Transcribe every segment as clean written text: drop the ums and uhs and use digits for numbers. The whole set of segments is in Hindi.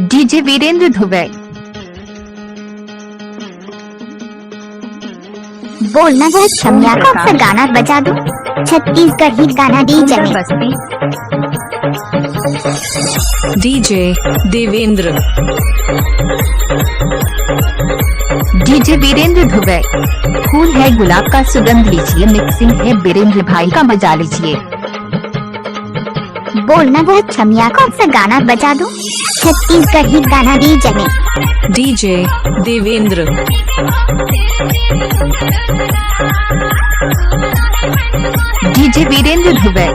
डीजे वीरेंद्र दुबे। बोलना है छमिया कौन सा गाना बजा दूं? छत्तीसगढ़ी गाना डीजे में। बस्ती। डीजे देवेंद्र। डीजे वीरेंद्र दुबे। फूल है गुलाब का सुगंध लीजिए, मिक्सिंग है वीरेंद्र भाई का मजा लीजिए। बोलना है छमिया कौन सा गाना बजा दूं? छत्तीसगढ़ी गाना डीजे में। DJ Devendra. DJ Virendra Dubey.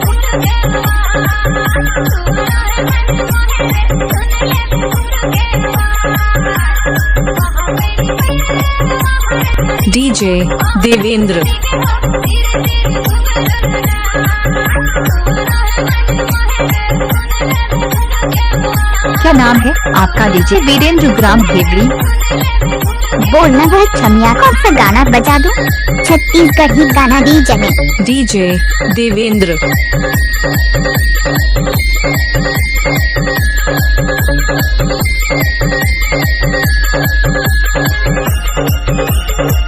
DJ Devendra. क्या नाम है आपका? डीजे वीरेंद्र ग्राम भेगड़ी। बोलना है छमिया कौन सा गाना बजा दूं? छत्तीसगढ़ी गाना डीजे में। डीजे देवेंद्र।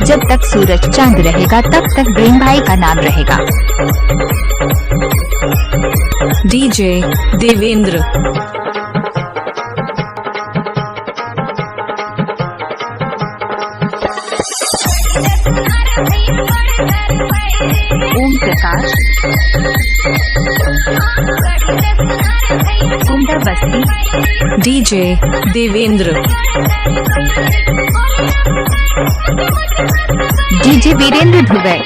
जब तक सूरज चांद रहेगा तब तक प्रेम भाई का नाम रहेगा। डीजे देवेंद्र। ओम प्रकाश। सुंदर बस्ती। डीजे देवेंद्र। डीजे वीरेंद्र दुबे।